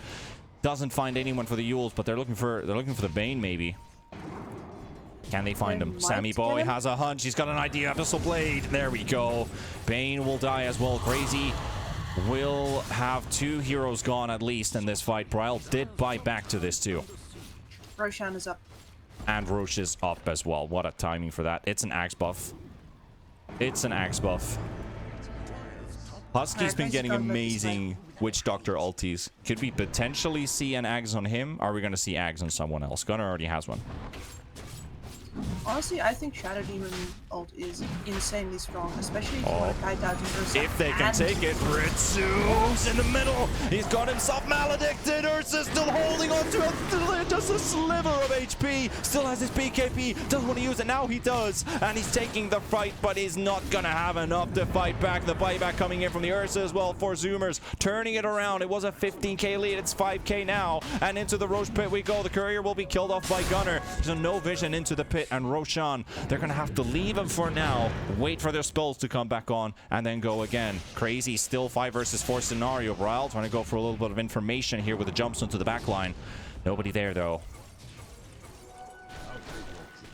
doesn't find anyone for the Yules, but they're looking for the Bane maybe. Can they find him? Sammy Boy has a hunch. He's got an idea. Abyssal Blade. There we go. Bane will die as well. Crazy will have 2 heroes gone at least in this fight. Bryle did buy back to this too. Roshan is up. And Roche is up as well. What a timing for that. It's an Axe buff. It's an Axe buff. Husky's been getting amazing Witch Doctor ultis. Could we potentially see an Axe on him? Or are we going to see Axe on someone else? Gunner already has one. Honestly, I think Shadow Demon ult is insanely strong, especially if you want to kite out Ursa. If they can take it, Ritsu's in the middle. He's got himself maledicted. Ursa's still holding on to it. Just a sliver of HP. Still has his BKB. Doesn't want to use it. Now he does. And he's taking the fight, but he's not going to have enough to fight back. The buyback coming in from the Ursa as well. 4Zoomers turning it around. It was a 15k lead. It's 5k now. And into the Roche pit we go. The courier will be killed off by Gunner. There's no vision into the pit. And Roshan, they're going to have to leave him for now, wait for their spells to come back on, and then go again. Crazy, still 5 versus 4 scenario. Bryle trying to go for a little bit of information here with the jumps into the back line. Nobody there, though.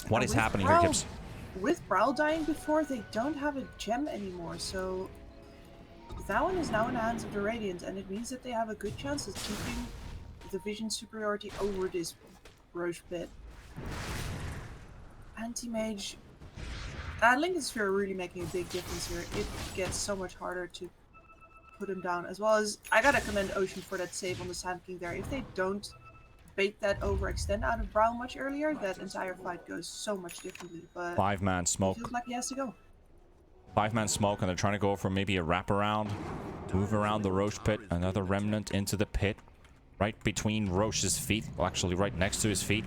What is happening here, Kips? With Bryle dying before, they don't have a gem anymore, so that one is now in the hands of the Radiant, and it means that they have a good chance of keeping the vision superiority over this Roche pit. Anti-mage, Lincoln Sphere really making a big difference here. It gets so much harder to put him down, as well as I gotta commend Ocean for that save on the Sand King there. If they don't bait that overextend out of Bryle much earlier, that entire fight goes so much differently. But 5-man smoke. It feels like he has to go. 5-man smoke, and they're trying to go for maybe a wraparound. Move around the Roche pit. Another remnant into the pit. Right between Roche's feet. Well, actually right next to his feet.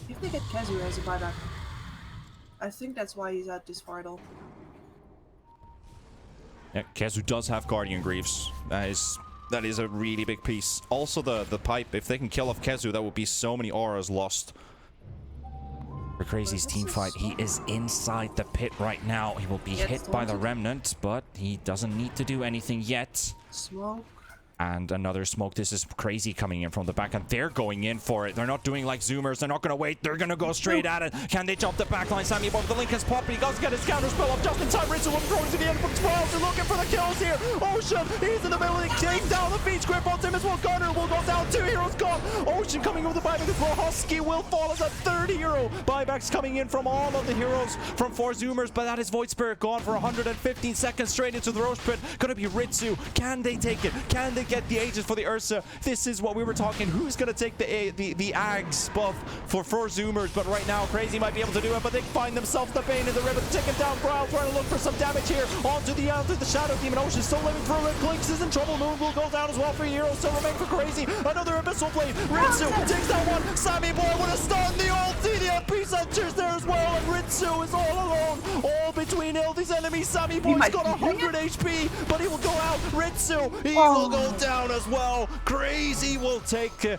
If they get Kazu as a buyback, I think that's why he's at this far at all. Yeah, Kazu does have Guardian Greaves. That is a really big piece. Also the pipe, if they can kill off Kazu, that would be so many auras lost. For Crazy's team fight, he is inside the pit right now. He will be hit by the remnant, but he doesn't need to do anything yet. Smoke. And another smoke. This is Crazy coming in from the back, and they're going in for it. They're not doing like Zoomers. They're not going to wait. They're going to go straight at it. Can they jump the backline? Sammy above the Lincoln's pop, but he does get his counter spell off just in time. Ritsu will throw to the end from 12. They're looking for the kills here. Ocean, he's in the middle. He takes down the feet. Grip on him as well. Gunner will go down. 2 heroes gone. Ocean coming with the buyback as well. Husky will fall as a 3rd hero. zero. Buybacks coming in from all of the heroes from 4Zoomers, but that is Void Spirit gone for 115 seconds straight into the Roche Pit. Gonna be Ritsu. Can they take it? Can they get the Aegis for the Ursa? This is what we were talking. Who's gonna take the Ags buff for 4Zoomers? But right now, Crazy might be able to do it, but they find themselves the Bane in the river. Taking down Growl, trying to look for some damage here. Onto the Shadow Demon. Ocean still living through it. Clinks is in trouble. Moon will go down as well. 3 heroes still remain for Crazy. Another Abyssal Blade. Ritsu takes that one. Sammy Boy with a stun. The ulti. The MP Centers there as well. And Ritsu is all alone. All between all these enemies. Sammy Boy's got 100 HP, but he will go out. Ritsu, he will go down as well. Crazy will take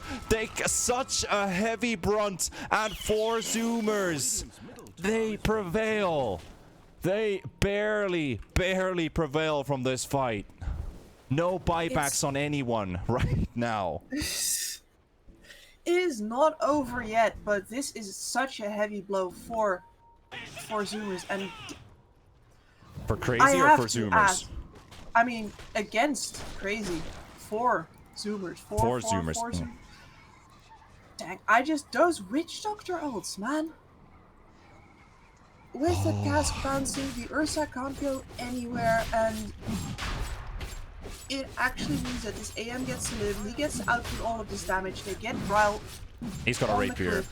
such a heavy brunt. And 4Zoomers, they prevail. They barely prevail from this fight. No buybacks on anyone right now. It is not over yet, but this is such a heavy blow for Zoomers, and for Crazy or for Zoomers? I mean, against Crazy, for Zoomers, for Zoomers. Zoomers. Dang, those Witch Doctor ults, man. With the cask bouncing, the Ursa can't go anywhere, and it actually means that this AM gets to live, he gets to output all of this damage, they get Ryle. He's got a rapier.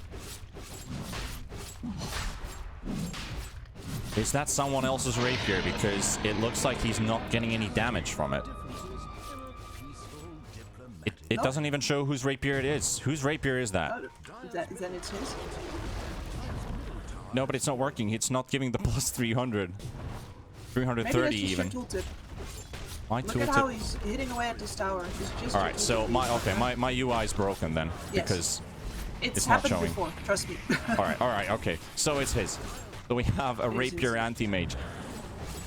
Is that someone else's rapier? Because it looks like he's not getting any damage from it. It doesn't even show whose rapier it is. Whose rapier is that? Then it's his. No, but it's not working. It's not giving the plus 300. 330 even. My Look at how he's hitting away at this tower. Alright, so my UI is broken then. Yes. Because it's not showing. Before, trust me. Alright, okay. So it's his. So we have a rapier anti-mage.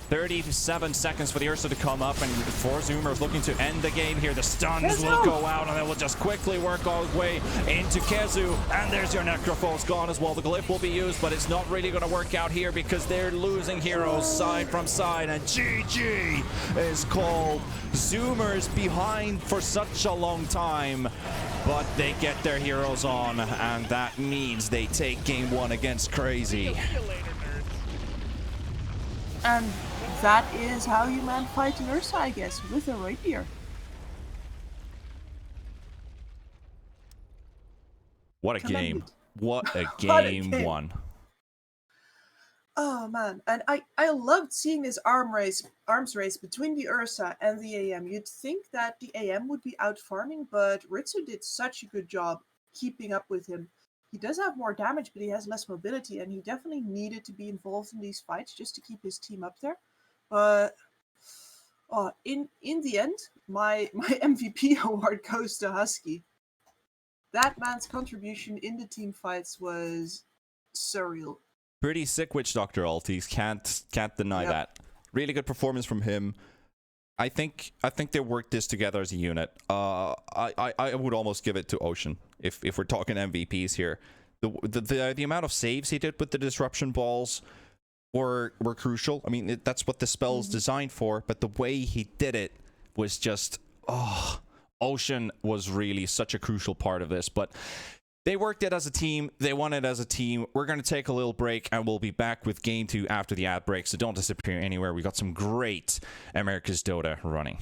37 seconds for the Ursa to come up, and 4Zoomers looking to end the game here. The stuns will go out, and it will just quickly work all the way into Kezu. And there's your Necrophos gone as well. The glyph will be used, but it's not really going to work out here because they're losing heroes side from side. And GG is called. Zoomers behind for such a long time, but they get their heroes on, and that means they take game 1 against Crazy. And that is how you man fight an Ursa, I guess, with a rapier. What a game. What a game 1. Oh man, and I loved seeing this arms race between the Ursa and the AM. You'd think that the AM would be out farming, but Ritsu did such a good job keeping up with him. He does have more damage, but he has less mobility, and he definitely needed to be involved in these fights just to keep his team up there. But in the end, my MVP award goes to Husky. That man's contribution in the team fights was surreal. Pretty sick Witch Doctor ultis. Can't deny that. Really good performance from him. I think they worked this together as a unit. I would almost give it to Ocean if we're talking MVPs here. The amount of saves he did with the disruption balls were crucial. I mean, that's what the spell's designed for, but the way he did it was just Ocean was really such a crucial part of this. But they worked it as a team. They won it as a team. We're going to take a little break, and we'll be back with Game 2 after the ad break, so don't disappear anywhere. We got some great America's Dota running.